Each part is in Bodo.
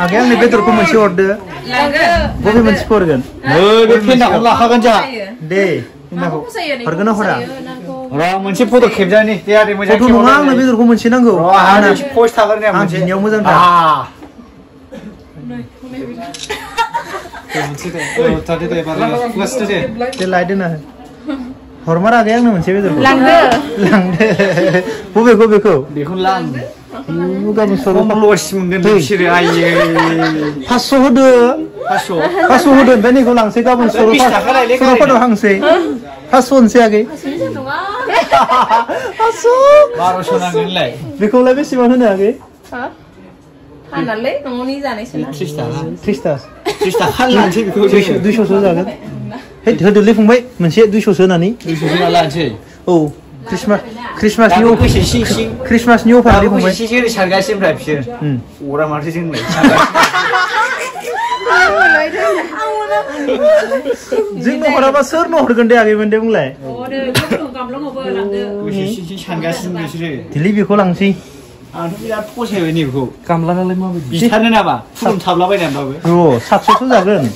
आगे आंनि बेदरखौ मोनसे हरदो बबे मोनसेखौ हरगोन बे फेन्दाखौ लाखागोन जोंहा दे फेन्दाखौ हरगोन ना हरा र' मोनसे फट' खेबजानि दे आदै मोजां फट' नङा आंनो बेदरखौ मोनसे नांगौ आंना पस्ट थागोन आं बिनियाव मोजांथार दे लायदो ना हरमार आगै आंनो मोनसे बेदरखौ लांदो बबेखौ बेखौनो लां गाबोन सरो लस मोनगोन बिसोरो आयै 500 होदो 500 होदो ओमफ्राय नैखौ लांसै गाबोन सर'पारायाव हांसै 500 होनसै आगै 1200 नांगोनलाय बेखौलाय बेसेबां होनो आगै हानालै न'नि जानायसोना 30 थाखा लानोसै बेखौ 200 जागोन होदोलै फंबाय मोनसे 200 होनानै 200 लानोसै औ क्रिसमासनि अफार लै फंबाय एसे सारगासिनो ओमफ्राय बिसोर अरा माथो जोंलाय जोंनो हराबा सोरनो हरगोन दे आगैमोन दे बुंलाय सानगासिनो बिसोरो दिलै बेखौ लांसै आंथ' बिराद फसायबाय नैबेखौ गामलानालाय माबायदि बिथारनो नामा फुदुं थाबलाबायनानैबाबो र' 700 जागोन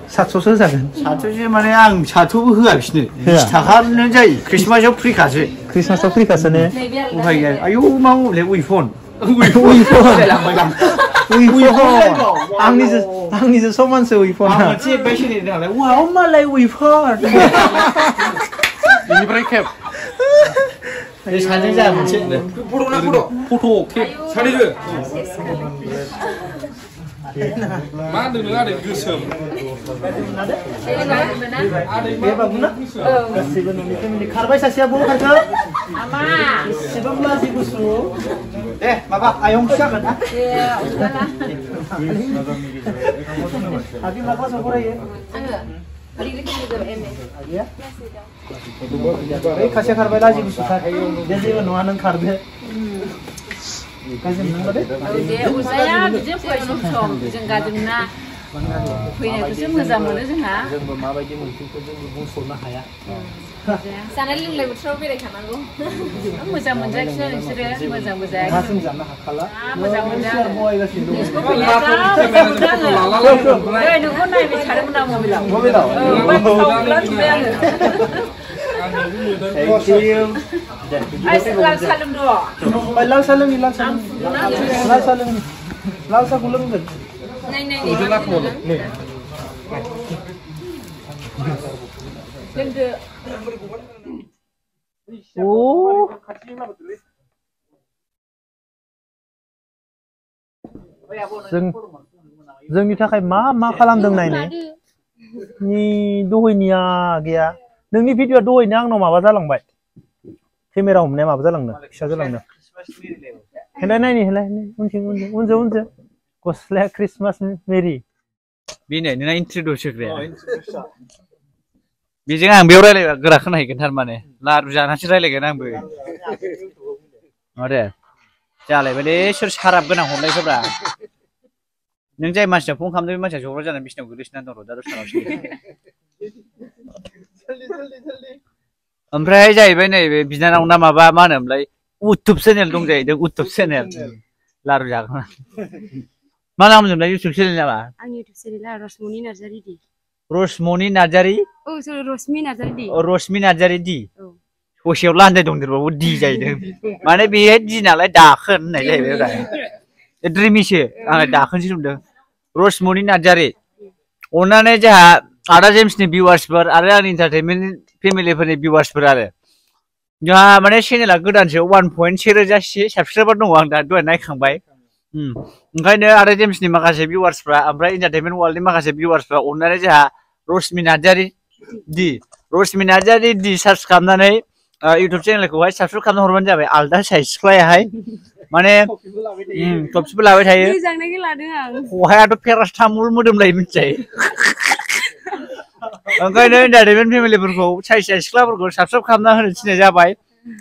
700 जागोन 700 माने आं 700बो होआ बिसोरनो 20 थाखानो जायो क्रिसमासाव फ्रिखासो ने उफाय गैया आयौ मा मबाइल उइफन आंनिजों समानसो उइफन मोनसे एडभाइस होनो नालाय वाव मालाय उइफन बेनिफ्राय खेब सानैजों जा मोनसे फट' खेब सानैजों मा होनदों नों आदै गोसोम बे बाबुना गासैबो न'नि फेमिलि खारबाय सासेया बबाव खारखो एसेबां लाजि गुसु दे माबा आयंसो जागोन ना आगै मा क्लासाव फरायो बै खासेया खारबाय लाजि गुसुथार दे जेबो नङा नों खारदो फैनायखौसो मोजां मोनो जोंहा जोंबो माबायदि मोनफिनखो जोंबो बुंस'नो हाया जानाय लोंनाय बोथोराव बेरायखानांगौ मोजां मोनजायाखिसै नोंसोरो मोजांबो जायाखै जानो हाखाला मोजां मोनदों बहायगासिनो नोंखौ नायबाय थादोंमोन आं मबाइलाव लाल साहा लोंदो लाल साहा लोंनि लाल साहाखौ लोंगोन जोंनि थाखाय मा खालामदों नायनो दहायनिया गैया नोंनि भिडिअआ दहायनो आंनाव माबा जालांबाय केमेरा हमनाया माबा जालांदों फिसा जालांदों हेलाय नायनि उनजों गस्लाया क्रिसमास मेरि बेनो नोंना इन्ट्रडुस होग्राया बेजों आं बेयाव रायलायबा गोरा खोनाहैगोन थारमाने लारु जानासो रायलायगोन आंबो दे जालायबाय दे सोर साराब गोनां हरनायफोरा नों जाय मानसिया फन खालामदों बे मानसिया जब्रा जानानै बिसिनाव गोग्लैसोनानै दं दा दस्रानावसो ओमफ्राय जाहैबाय नैबे बिनानावना माबा मा होनोमोनलाय उटुब चेनेल दं जाहैदों उटुब चेनेल लारु जाग्रा मा नाम होनोमोनलाय इउटुब चेनेल नामा आंनि इउटुब चेनेला रसमनि नार्जारि दि रसमनि नार्जारि औ सरि रश्मि नार्जारि दि रश्मि नार्जारि दि ससेयाव लान्जाय दंदेरबावो दि जाहैदों माने बेहाय दि नालाय दाखोन होननाय जाहैबाय द्रिमिसो आं दाखोनसो नुदों रसमनि नार्जारि अननानै जोंहा आदा जेम्सनि भिउवार्सफोर आरो आंनि इन्टारटेनमेन्ट फेमिलिफोरनि भिउवार्सफोर आरो जोंहा माने चेनेला गोदानसो 1.1 साबसक्राइबार दङ आं दा दहाय नायखांबाय ओंखायनो आदा जेम्सनि माखासे भिउवार्सफ्रा ओमफ्राय इन्टारटेनमेन्ट वर्ल्डनि माखासे भिउवार्सफ्रा अननानै जोंहा रश्मि नार्जारि दि सार्च खालामनानै इउटुब चेनेलखौहाय साबसक्राइब खालामना हरबानो जाबाय आलदा साइज सिख्लायाहाय माने टपसिबो लाबाय थायो खहायाथ' पेरासटामुल मोदोमलायो मिथिजायो ओंखायनो इन्टारटेनमेन्ट फेमिलिफोरखौ साइज सिख्लाफोरखौ साबसक्राइब खालामना होनो थिननाय जाबाय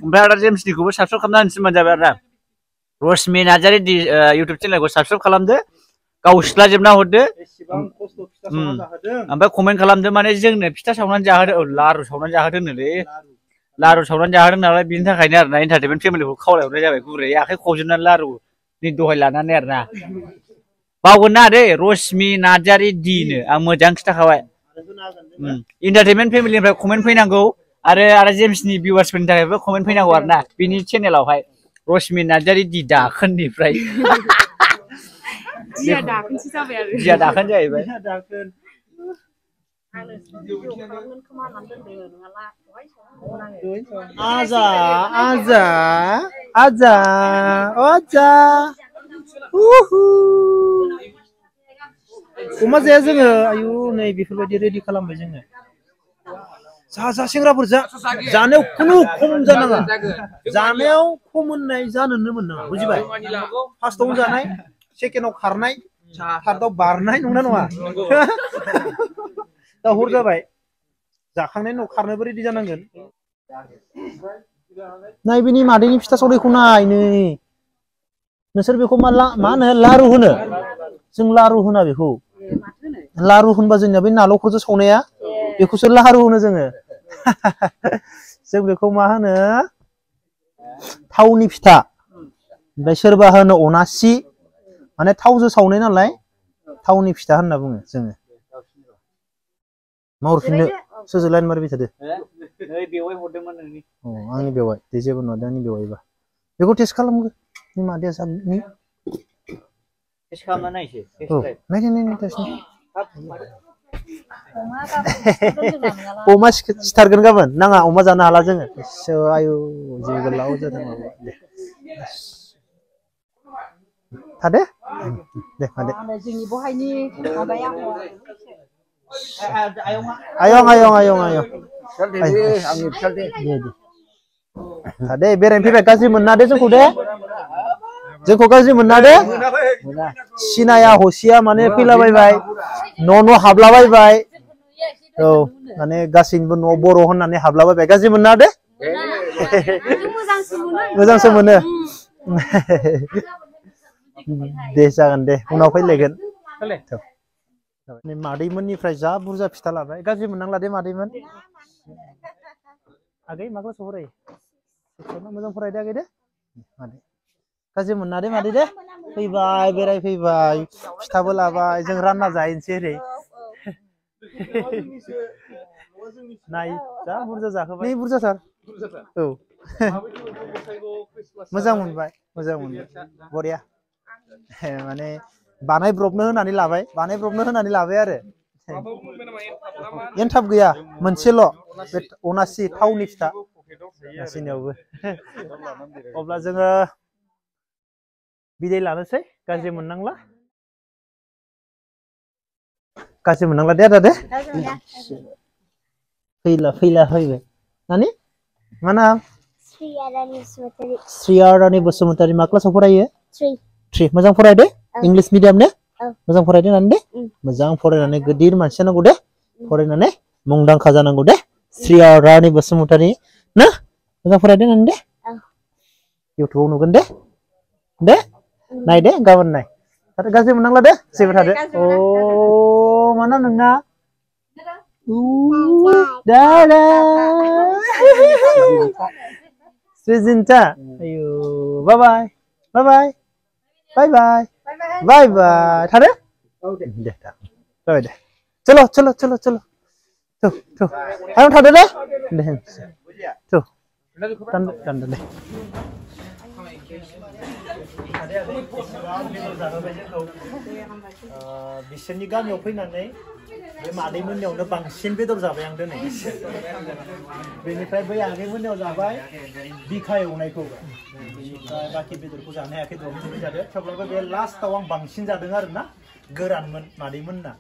ओमफ्राय आदा जेम्सनिखौबो साबसक्राइब खालामना होनो थिनबानो जाबाय आरोना रश्मि नार्जारि दि इउटुब चेनेलखौ साबसक्राइब खालामदो गाव सिख्लाजोबना हरदो ओमफ्राय कमेन्ट खालामदो माने जोंनो फिथा सावनानै जाहोदो लारु सावनानै जाहोदो होनोलै लारु सावनानै जाहोदों नालाय बिनि थाखायनो आरोना इन्टारटेनमेन्ट फेमिलिखौ खावलायहरनाय जाबाय गुरैयै आखाइ खबजोबनानै लारु नि दहाय लानानै आरोना बावगोन ना दे रश्मि नार्जारि दिनो आं मोजां खिथाखाबाय इन्टारटेनमेन्ट फेमिलिनिफ्राय कमेन्ट फैनांगौ आरो जेम्सनि भिउवार्सफोरनि थाखायबो कमेन्ट फैनांगौ आरोना बिनि चेनेलावहाय रश्मि नार्जारि दि दाखोननिफ्राय दिया दाखोनसो जाबाय आरो दिया दाखोन जाहैबाय आजा आजा आजा आजा अमा जाया जोङो आयु नै बेफोरबायदि रेडि खालामबाय जोङो जा सेंग्राफोर जानायाव खुनु खम जानाङा जानायाव खम होननाय जानोनो मोननाङा बुजिबाय फार्स्टआव जानाय सेकेन्डआव खारनाय थार्डआव बारनाय नंना नङा दा हर जाबाय जाखांनायनि उनाव खारनोबो रेडि जानांगोन नाय बिनि मादैनि फिथा सौरायखौ नाय नै नोंसोर बेखौ मा होनो लारु होनो जों लारु होना बेखौ लारु होनबा जोंनिया बै नालेंखरजों सावनाया बेखौसो लारु होनो जोङो जों बेखौ मा होनो थावनि फिथा ओमफ्राय सोरबा होनो अनासि माने थावजों सावनाय नालाय थावनि फिथा होनना बुङो जोङो मावरफिननो सोरजों लाइन मारिबाय थादो आंनि बेवाइ दे जेबो नङा आंनि बेवाइबा बेखौ टेस्ट खालामगोन नि मादैया जाबनि टेस्ट खालामना नायसै नाय टेस्ट अमा सिथारगोन गाबोन नाङा अमा जानो हाला जोङो आयु जि गोलाव जादों माबा दे थादे दे थादे जोंनि बहायनि माबाया आयं दे बेरायनो फैबाय गाज्रि मोनना दे जोंखौ गाज्रि मोनना दे सिनाया हसिया माने फैलाबायबाय न' हाबलाबायबाय औ माने गासैनिबो न'आव बर' होननानै हाबलाबायबाय गाज्रि मोनना दे मोजांसो मोनो दे जागोन दे उनाव फैलायगोन मादैमोननिफ्राय जा बुरजा फिथा लाबाय गाज्रि मोननांला दे मादैमोन आगै मा क्लासाव फरायो मोजां फरायदो आगै दे मादै गाज्रि मोनना दे मादै दे फैबाय बेरायफैबाय फिथाबो लाबाय जों रानना जाहैनोसै ओरै नाय जा बुरजा जाहोबाय बुरजाथार औ मोजां मोनबाय बरिया माने बानायब्रबनो होनानै लाबाय आरो एनथाब गैया मोनसेल' बे अनासि थावनि फिथा गासैनियावबो अब्ला जोङो बिदाय लानोसै गाज्रि मोननांला दे आदा दे फैला फैबाय नानि मा नाम श्रिया रानी बसुमतारी मा क्लासाव फरायो 3 मोजां फरायदे इंलिश मिडियाम ने मोजां फरायदे नानि दे मोजां फरायनानै गिदिर मानसि जानांगौ दे फरायनानै मुंदांखा जानांगौ दे श्रिया रानी बसुमतारी ना मोजां फरायदे नानि दे इउटुबाव नुगोन दे नाय दे गाबोन नाय गाज्रि मोननांला दे जेबो थादो अ मा नाम नोंना दादा Sujinta ayo bye bye थादो दे जाबाय दे चलो आयं थादो दे दान दे बिसोरनि गामियाव फैनानै बे मादैमोननियावनो बांसिन बेदर जाबाय आं दिनै बेनिफ्राय बै आगैमोननियाव जाबाय बिखा एवनायखौ बाखि बेदरखौ जानो हायाखै दरनै जादों थेवब्लाबो बे लास्टआव आं बांसिन जादों आरोना गोरानमोन मादैमोनना